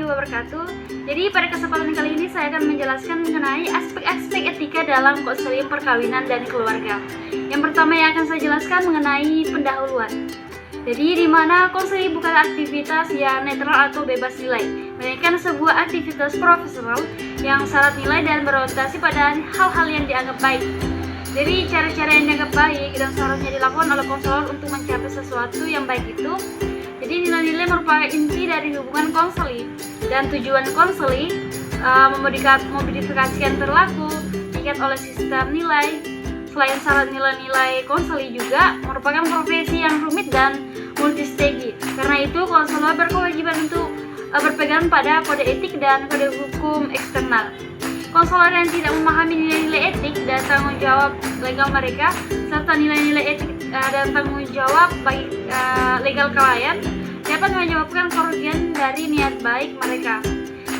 warahmatullahi wabarakatuh. Jadi pada kesempatan kali ini saya akan menjelaskan mengenai aspek-aspek etika dalam konseling perkawinan dan keluarga. Yang pertama yang akan saya jelaskan mengenai pendahuluan. Jadi di mana konseling bukan aktivitas yang netral atau bebas nilai, melainkan sebuah aktivitas profesional yang syarat nilai dan berorientasi pada hal-hal yang dianggap baik. Jadi cara-cara yang dianggap baik dan seharusnya dilakukan oleh konselor untuk mencapai sesuatu yang baik itu. Jadi nilai-nilai merupakan inti dari hubungan konseling dan tujuan konseling memodifikasi yang berlaku diikat oleh sistem nilai. Selain syarat nilai-nilai konseling juga merupakan profesi yang rumit dan multistegi. Karena itu konselor berkewajiban untuk berpegang pada kode etik dan kode hukum eksternal. Konselor yang tidak memahami nilai-nilai etik dan tanggung jawab legal mereka serta nilai-nilai etik dan tanggung jawab bagi legal klien dapat menyebabkan kerugian dari niat baik mereka.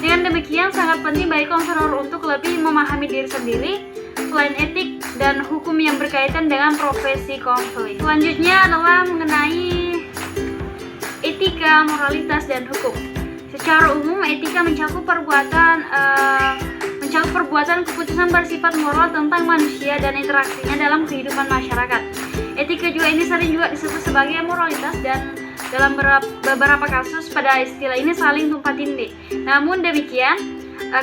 Dengan demikian sangat penting bagi konselor untuk lebih memahami diri sendiri selain etik dan hukum yang berkaitan dengan profesi konseling. Selanjutnya adalah mengenai etika, moralitas, dan hukum. Secara umum etika mencakup perbuatan keputusan bersifat moral tentang manusia dan interaksinya dalam kehidupan masyarakat. Etika juga ini sering juga disebut sebagai moralitas dan dalam beberapa kasus pada istilah ini saling tumpang tindih. Namun demikian,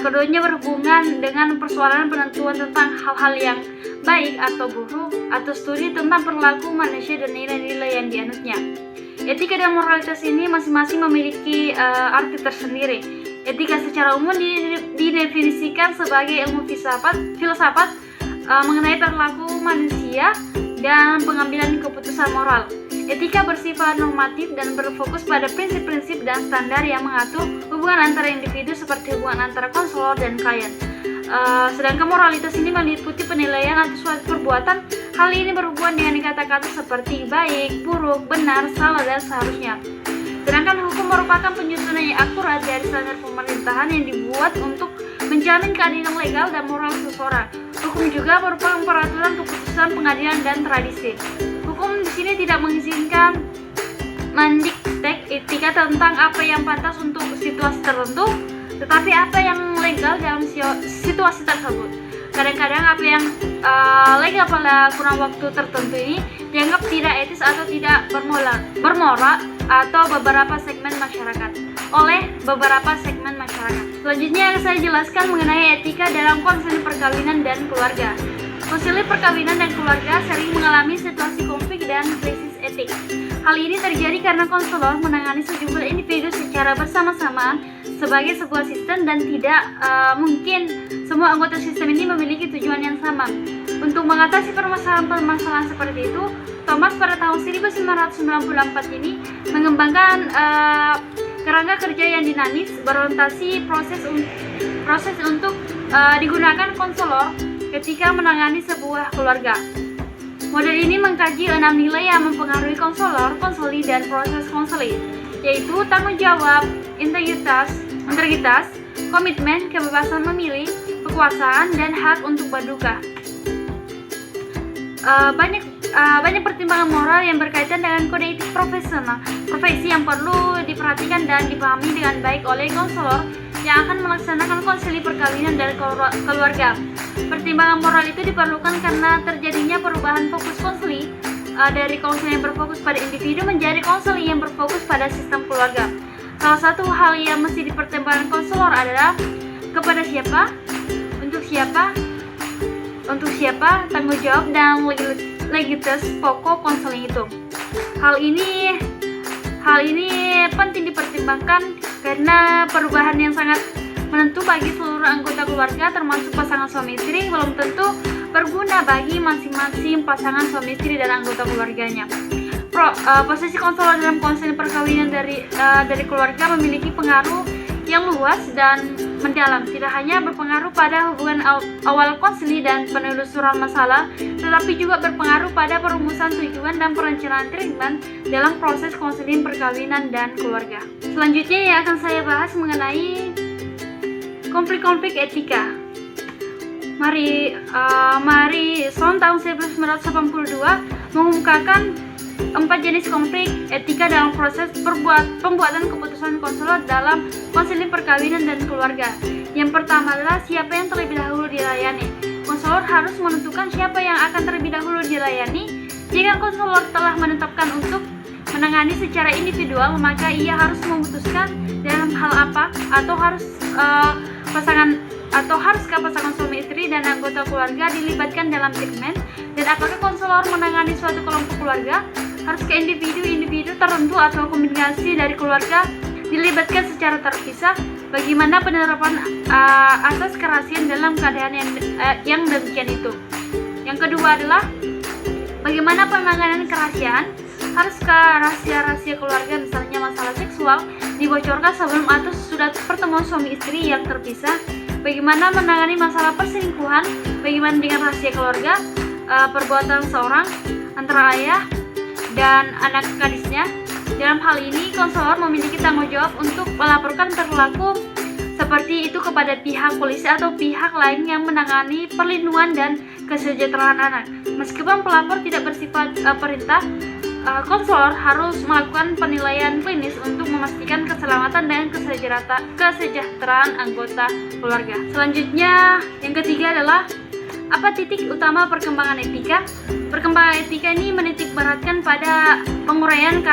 keduanya berhubungan dengan persoalan penentuan tentang hal-hal yang baik atau buruk atau studi tentang perilaku manusia dan nilai-nilai yang dianutnya. Etika dan moralitas ini masing-masing memiliki arti tersendiri. Etika secara umum didefinisikan sebagai ilmu filsafat mengenai perilaku manusia dan pengambilan keputusan moral. Etika bersifat normatif dan berfokus pada prinsip-prinsip dan standar yang mengatur hubungan antara individu seperti hubungan antara konselor dan klien. Sedangkan moralitas ini meliputi penilaian atas suatu perbuatan. Hal ini berhubungan dengan kata-kata seperti baik, buruk, benar, salah, dan seharusnya. Sedangkan hukum merupakan penyusunan yang akurat dari standar pemerintahan yang dibuat untuk menjamin keadilan legal dan moral seseorang. Hukum juga merupakan peraturan keputusan pengadilan dan tradisi. Hukum di sini tidak mengizinkan mendikte etika tentang apa yang pantas untuk situasi tertentu, tetapi apa yang legal dalam situasi tersebut. Kadang-kadang apa yang legal pada kurang waktu tertentu ini dianggap tidak etis atau tidak bermoral atau beberapa segmen masyarakat. Selanjutnya akan saya jelaskan mengenai etika dalam konseling perkawinan dan keluarga. Konseling perkawinan dan keluarga sering mengalami situasi konflik dan krisis etik. Hal ini terjadi karena konselor menangani sejumlah individu secara bersama-sama sebagai sebuah sistem dan tidak mungkin semua anggota sistem ini memiliki tujuan yang sama. Untuk mengatasi permasalahan-permasalahan seperti itu, Thomas pada tahun 1994 ini mengembangkan kerangka kerja yang dinamis berorientasi proses untuk digunakan konselor ketika menangani sebuah keluarga. Model ini mengkaji 6 nilai yang mempengaruhi konselor, konseli, dan proses konseling, yaitu tanggung jawab, integritas, komitmen, kebebasan memilih, kekuasaan, dan hak untuk berduka. Banyak pertimbangan moral yang berkaitan dengan kode etik profesi yang perlu diperhatikan dan dipahami dengan baik oleh konselor yang akan melaksanakan konseling perkawinan dan keluarga. Pertimbangan moral itu diperlukan karena terjadinya perubahan fokus konseling dari konseling yang berfokus pada individu menjadi konseling yang berfokus pada sistem keluarga. Salah satu hal yang mesti dipertimbangkan konselor adalah kepada siapa, untuk siapa, tanggung jawab dan legalitas pokok konseling itu. Hal ini penting dipertimbangkan karena perubahan yang sangat menentu bagi seluruh anggota keluarga termasuk pasangan suami istri belum tentu berguna bagi masing-masing pasangan suami istri dan anggota keluarganya. Posisi konselor dalam konseling perkawinan dari keluarga memiliki pengaruh yang luas dan mendalam, tidak hanya berpengaruh pada hubungan awal konseling dan penelusuran masalah, tetapi juga berpengaruh pada perumusan tujuan dan perencanaan treatment dalam proses konseling perkawinan dan keluarga. Selanjutnya yang akan saya bahas mengenai konflik-konflik etika. Marie Son tahun 1982 mengemukakan 4 jenis konflik etika dalam proses pembuatan keputusan konselor dalam konseling perkawinan dan keluarga. Yang pertama adalah siapa yang terlebih dahulu dilayani. Konselor harus menentukan siapa yang akan terlebih dahulu dilayani. Jika konselor telah menetapkan untuk menangani secara individual, maka ia harus memutuskan dalam hal apa haruskah pasangan suami istri dan anggota keluarga dilibatkan dalam treatment, dan apakah konselor menangani suatu kelompok keluarga, haruskah individu tertentu atau kombinasi dari keluarga dilibatkan secara terpisah, bagaimana penerapan asas kerahasiaan dalam keadaan yang demikian itu. Yang kedua adalah bagaimana penanganan kerahasiaan. Haruskah rahasia-rahasia keluarga, misalnya masalah seksual, dibocorkan sebelum atau sudah pertemuan suami istri yang terpisah? Bagaimana menangani masalah perselingkuhan? Bagaimana dengan rahasia keluarga, perbuatan seorang antara ayah dan anak gadisnya? Dalam hal ini, konselor memiliki tanggung jawab untuk melaporkan perilaku seperti itu kepada pihak polisi atau pihak lain yang menangani perlindungan dan kesejahteraan anak. Meskipun pelapor tidak bersifat perintah, konselor harus melakukan penilaian klinis untuk memastikan keselamatan dan kesejahteraan anggota keluarga. Selanjutnya, yang ketiga adalah apa titik utama perkembangan etika? Perkembangan etika ini menitik beratkan pada penguraian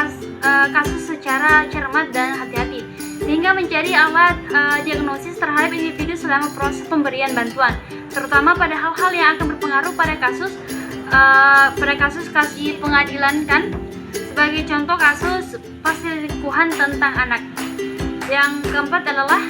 kasus secara cermat dan hati-hati, sehingga menjadi alat diagnosis terhadap individu selama proses pemberian bantuan, terutama pada hal-hal yang akan berpengaruh pada kasus kasih pengadilan kan. Sebagai contoh kasus perselingkuhan tentang anak. Yang keempat adalah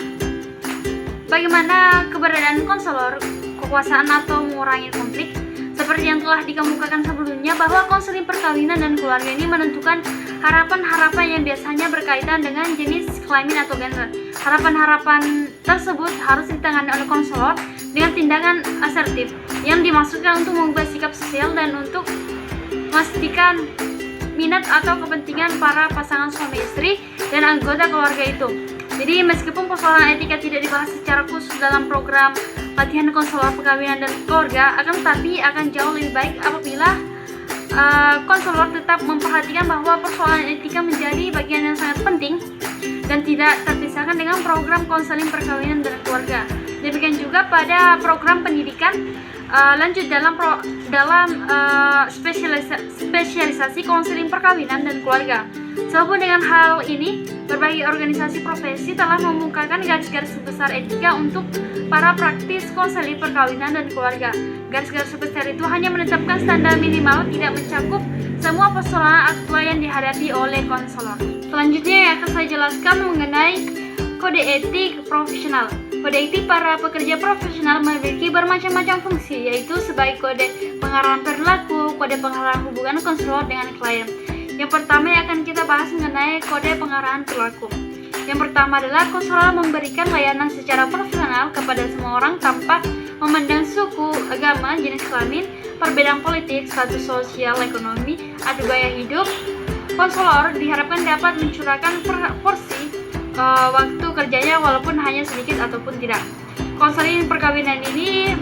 bagaimana keberadaan konselor, kekuasaan atau mengurangi konflik. Seperti yang telah dikemukakan sebelumnya, bahwa konseling perkawinan dan keluarga ini menentukan harapan-harapan yang biasanya berkaitan dengan jenis kelamin atau gender. Harapan-harapan tersebut harus ditangani oleh konselor dengan tindakan asertif yang dimaksudkan untuk mengubah sikap sosial dan untuk memastikan minat atau kepentingan para pasangan suami istri dan anggota keluarga itu. Jadi meskipun persoalan etika tidak dibahas secara khusus dalam program latihan konselor perkawinan dan keluarga, tetapi akan jauh lebih baik apabila konselor tetap memperhatikan bahwa persoalan etika menjadi bagian yang sangat penting dan tidak terpisahkan dengan program konseling perkawinan dan keluarga. Demikian juga pada program pendidikan lanjut dalam spesialisasi konseling perkawinan dan keluarga. Sehubungan dengan hal ini, berbagai organisasi profesi telah memukakan garis-garis besar etika untuk para praktis konseling perkawinan dan keluarga. Garis-garis besar itu hanya menetapkan standar minimal, tidak mencakup semua persoalan aktual yang dihadapi oleh konselor. Selanjutnya yang akan saya jelaskan mengenai kode etik profesional. Kode etik para pekerja profesional memiliki bermacam-macam fungsi, yaitu sebagai kode pengarahan perilaku, kode pengarahan hubungan konselor dengan klien. Yang pertama yang akan kita bahas mengenai kode pengarahan perilaku. Yang pertama adalah konselor memberikan layanan secara profesional kepada semua orang tanpa memandang suku, agama, jenis kelamin, perbedaan politik, status sosial, ekonomi, atau gaya hidup. Konselor diharapkan dapat mencurahkan porsi waktu kerjanya walaupun hanya sedikit ataupun tidak. Konseling perkawinan ini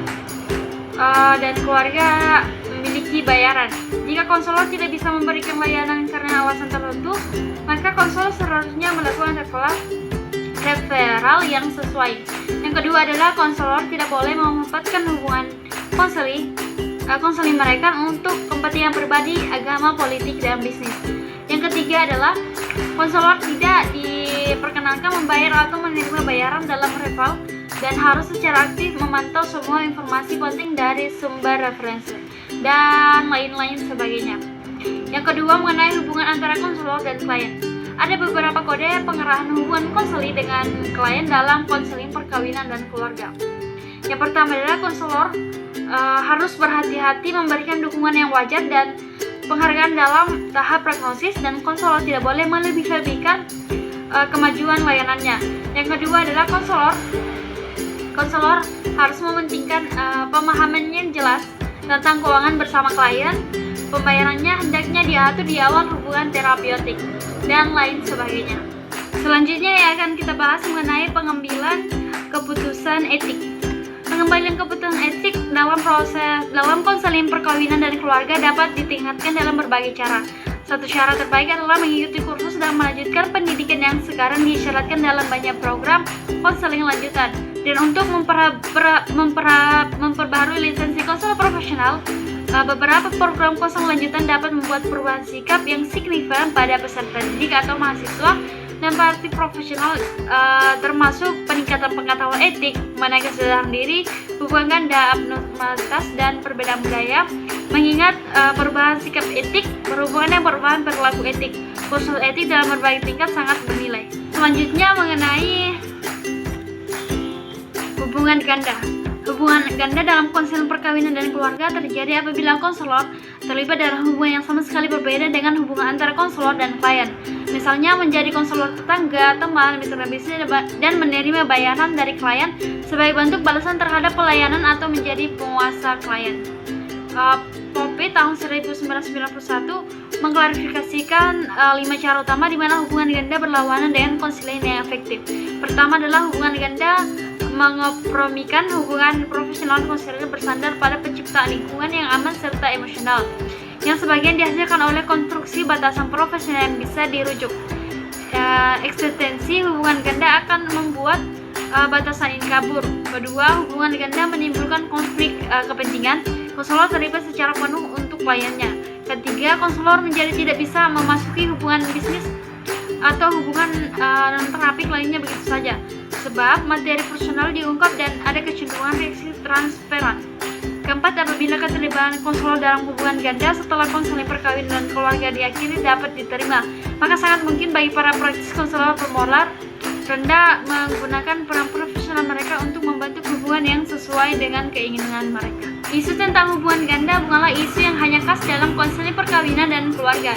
dan keluarga memiliki bayaran. Jika konselor tidak bisa memberikan layanan karena alasan tertentu, maka konselor seharusnya melakukan referral yang sesuai. Yang kedua adalah konselor tidak boleh memanfaatkan hubungan konseling mereka untuk kepentingan pribadi, agama, politik, dan bisnis. Yang ketiga adalah konselor tidak diperkenankan membayar atau menerima bayaran dalam referral dan harus secara aktif memantau semua informasi penting dari sumber referensi dan lain-lain sebagainya. Yang kedua mengenai hubungan antara konselor dan klien. Ada beberapa kode pengarahan hubungan konseling dengan klien dalam konseling perkawinan dan keluarga. Yang pertama adalah konselor harus berhati-hati memberikan dukungan yang wajar dan penghargaan dalam tahap prognosis, dan konselor tidak boleh melebih-lebihkan kemajuan layanannya. Yang kedua adalah konselor harus mementingkan pemahaman yang jelas tentang keuangan bersama klien. Pembayarannya hendaknya diatur di awal hubungan terapeutik dan lain sebagainya. Selanjutnya yang akan kita bahas mengenai pengambilan keputusan etik. Pengambilan keputusan etik dalam konseling perkawinan dan keluarga dapat ditingkatkan dalam berbagai cara. Satu syarat terbaik adalah mengikuti kursus dan melanjutkan pendidikan yang sekarang disyaratkan dalam banyak program konseling lanjutan. Dan untuk memperbarui lisensi konselor profesional, beberapa program konseling lanjutan dapat membuat perubahan sikap yang signifikan pada peserta didik atau mahasiswa dan praktik profesional, termasuk peningkatan pengetahuan etik, mengenai kesadaran diri, hubungan ganda, abnormalitas, dan perbedaan budaya. Mengingat perubahan sikap etik berhubungan dengan perubahan perilaku etik, kursus etik dalam berbagai tingkat sangat bernilai. Selanjutnya mengenai hubungan ganda. Hubungan ganda dalam konseling perkawinan dan keluarga terjadi apabila konselor terlibat dalam hubungan yang sama sekali berbeda dengan hubungan antara konselor dan klien. Misalnya menjadi konselor tetangga, teman, mitra bisnis, dan menerima bayaran dari klien sebagai bentuk balasan terhadap pelayanan atau menjadi penguasa klien. Pope tahun 1991 mengklarifikasikan 5 cara utama di mana hubungan ganda berlawanan dengan konseling yang efektif. Pertama adalah hubungan ganda mengopromikan hubungan profesional konseling bersandar pada penciptaan lingkungan yang aman serta emosional, yang sebagian dihasilkan oleh konstruksi batasan profesional yang bisa dirujuk. Eksistensi hubungan ganda akan membuat batasan ini kabur. Kedua, hubungan ganda menimbulkan konflik kepentingan. Konselor terlibat secara penuh untuk kliennya. Ketiga, konselor menjadi tidak bisa memasuki hubungan bisnis atau hubungan non-terapik lainnya begitu saja, sebab materi personal diungkap dan ada kecenderungan reaksi transparan. Keempat, apabila keterlibatan konselor dalam hubungan ganda setelah konseling perkawinan dan keluarga diakhiri dapat diterima, maka sangat mungkin bagi para praktis konselor bermoral rendah menggunakan peran profesional mereka untuk membentuk hubungan yang sesuai dengan keinginan mereka. Isu tentang hubungan ganda bukanlah isu yang hanya khas dalam konseling perkawinan dan keluarga.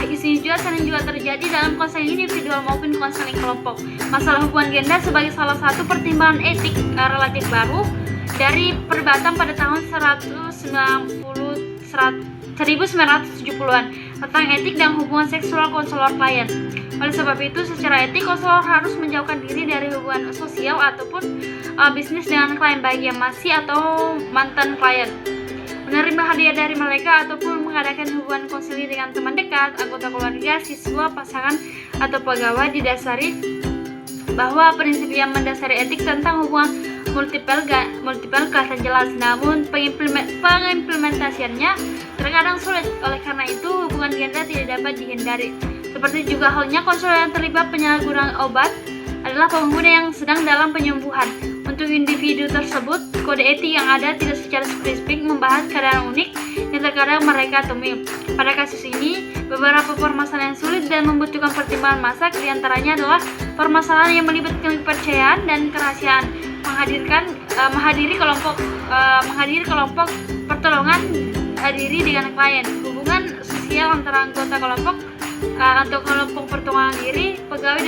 Isu ini sering juga terjadi dalam konseling individual maupun konseling kelompok. Masalah hubungan ganda sebagai salah satu pertimbangan etik relatif baru dari perdebatan pada tahun 1970-an tentang etik dan hubungan seksual konselor klien. Oleh sebab itu, secara etik konselor harus menjauhkan diri dari hubungan sosial ataupun bisnis dengan klien, baik yang masih atau mantan klien. Menerima hadiah dari mereka ataupun mengadakan hubungan konseling dengan teman dekat, anggota keluarga, siswa, pasangan, atau pegawai didasari bahwa prinsip yang mendasari etik tentang hubungan multiple kelihatan jelas, namun pengimplementasiannya terkadang sulit. Oleh karena itu, hubungan ganda tidak dapat dihindari. Seperti juga halnya konselor yang terlibat penyalahgunaan obat adalah pengguna yang sedang dalam penyembuhan. Untuk individu tersebut, kode etik yang ada tidak secara spesifik membahas keadaan unik yang terkadang mereka temui. Pada kasus ini, beberapa permasalahan yang sulit dan membutuhkan pertimbangan masak, diantaranya adalah permasalahan yang melibatkan kepercayaan dan kerahasiaan, menghadiri kelompok pertolongan diri dengan klien, hubungan sosial antara anggota kelompok atau kelompok pertolongan diri, pegawai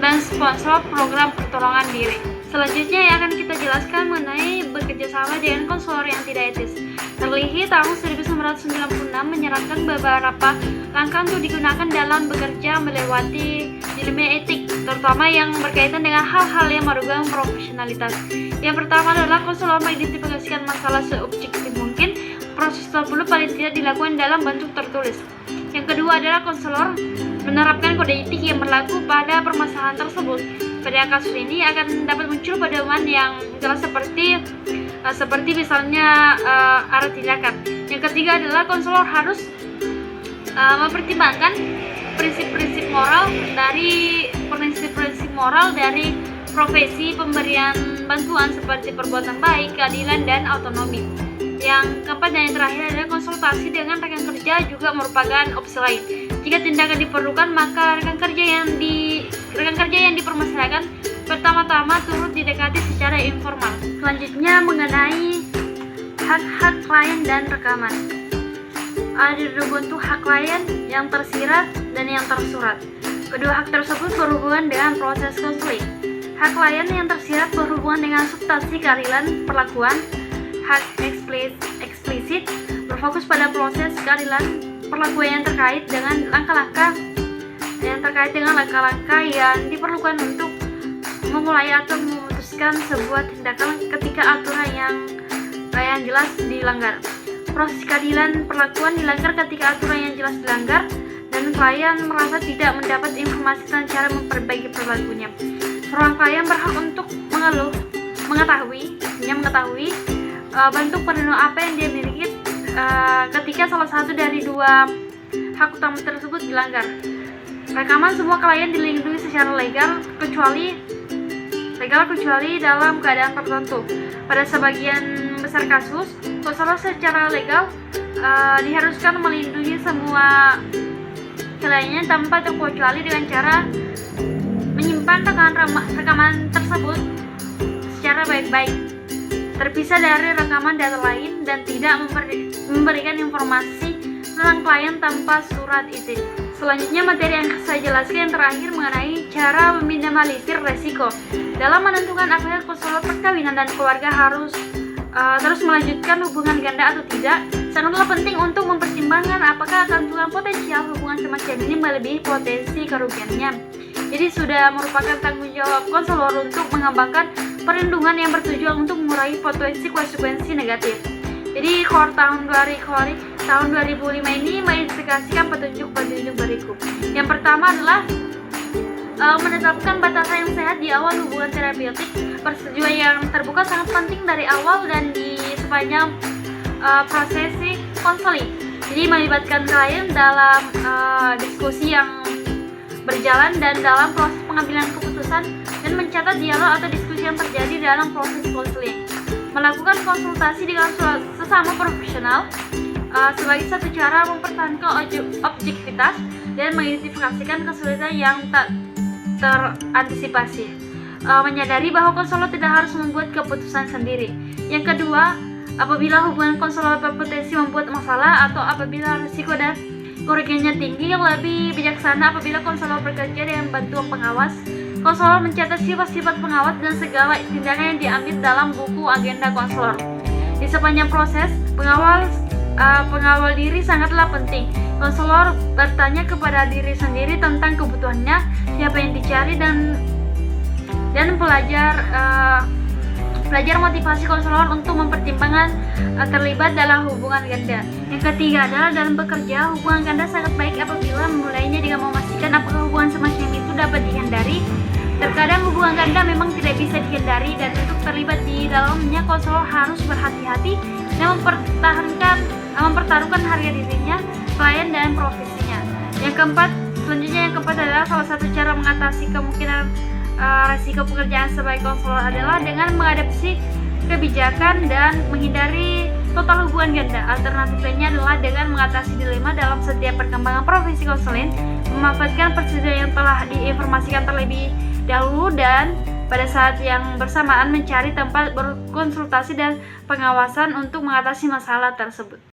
dan sponsor program pertolongan diri. Selanjutnya yang akan kita jelaskan mengenai bekerjasama dengan konselor yang tidak etis. Terlihat tahun 1996 menyarankan beberapa langkah untuk digunakan dalam bekerja melewati dilema etik, terutama yang berkaitan dengan hal-hal yang merugikan profesionalitas. Yang pertama adalah konselor mengidentifikasikan masalah seobjektif mungkin. Proses tersebut paling tidak dilakukan dalam bentuk tertulis. Yang kedua adalah konselor menerapkan kode etik yang berlaku pada permasalahan tersebut. Pada kasus ini akan dapat muncul pedoman yang jelas seperti misalnya arah tindakan. Yang ketiga adalah konselor harus mempertimbangkan prinsip-prinsip moral dari profesi pemberian bantuan seperti perbuatan baik, keadilan, dan autonomi. Yang keempat dan yang terakhir adalah konsultasi dengan rekan kerja juga merupakan opsi lain. Jika tindakan diperlukan, maka rekan kerja yang dipermasalahkan pertama-tama turut didekati secara informal. Selanjutnya mengenai hak-hak klien dan rekaman. Ada dua bentuk hak klien, yang tersirat dan yang tersurat. Kedua hak tersebut berhubungan dengan proses konseling. Hak klien yang tersirat berhubungan dengan substansi keadilan perlakuan. Hak eksplisit berfokus pada proses keadilan perlakuan yang terkait dengan langkah-langkah yang diperlukan untuk memulai atau memutuskan sebuah tindakan ketika aturan yang jelas dilanggar. proses keadilan perlakuan dilanggar ketika aturan yang jelas dilanggar dan klien merasa tidak mendapat informasi tentang cara memperbaiki perilakunya. Seorang klien berhak untuk mengetahui bentuk perlindungan apa yang dia miliki ketika salah satu dari dua hak utama tersebut dilanggar. Rekaman semua klien dilindungi secara legal kecuali dalam keadaan tertentu. Pada sebagian besar kasus, konselor secara legal diharuskan melindungi semua kliennya tanpa terkecuali dengan cara menyimpan rekaman tersebut secara baik-baik, terpisah dari rekaman data lain, dan tidak memberikan informasi tentang klien tanpa surat izin. Selanjutnya, materi yang saya jelaskan yang terakhir mengenai cara meminimalisir resiko. Dalam menentukan apakah konselor perkawinan dan keluarga harus terus melanjutkan hubungan ganda atau tidak, sangatlah penting untuk mempertimbangkan apakah keuntungan potensial hubungan semacam ini melebihi potensi kerugiannya. Jadi sudah merupakan tanggung jawab konselor untuk mengembangkan perlindungan yang bertujuan untuk mengurangi potensi konsekuensi negatif. Jadi KOR tahun 2005 ini mengindikasikan petunjuk-petunjuk berikut. Yang pertama adalah menetapkan batasan yang sehat di awal hubungan terapeutik. Persetujuan yang terbuka sangat penting dari awal dan di sepanjang proses konseling. Jadi melibatkan klien dalam diskusi yang berjalan dan dalam proses pengambilan keputusan, dan mencatat dialog atau diskusi yang terjadi dalam proses konseling. Melakukan konsultasi dengan sesama profesional sebagai satu cara mempertahankan objektivitas dan mengidentifikasikan kesulitan yang tak terantisipasi. Menyadari bahwa konselor tidak harus membuat keputusan sendiri. Yang kedua, apabila hubungan konselor berpotensi membuat masalah atau apabila risiko dan kerugiannya tinggi, yang lebih bijaksana apabila konselor bekerja dengan bantuan pengawas. Konselor mencatat sifat-sifat pengawas dan segala tindakan yang diambil dalam buku agenda konselor. Di sepanjang proses, pengawal diri sangatlah penting. Konselor bertanya kepada diri sendiri tentang kebutuhannya, siapa yang dicari, dan belajar motivasi konselor untuk mempertimbangkan terlibat dalam hubungan ganda. Yang ketiga adalah dalam bekerja, hubungan ganda sangat baik apabila memulainya dengan memastikan apakah hubungan semacam itu dapat dihindari. Terkadang hubungan ganda memang tidak bisa dihindari, dan untuk terlibat di dalamnya konselor harus berhati-hati dan mempertaruhkan harga dirinya, klien, dan profesinya. Yang keempat adalah salah satu cara mengatasi kemungkinan resiko pekerjaan sebagai konselor adalah dengan mengadopsi kebijakan dan menghindari total hubungan ganda. Alternatif lainnya adalah dengan mengatasi dilema dalam setiap perkembangan profesi konseling, memanfaatkan prosedur yang telah diinformasikan terlebih dahulu, dan pada saat yang bersamaan mencari tempat berkonsultasi dan pengawasan untuk mengatasi masalah tersebut.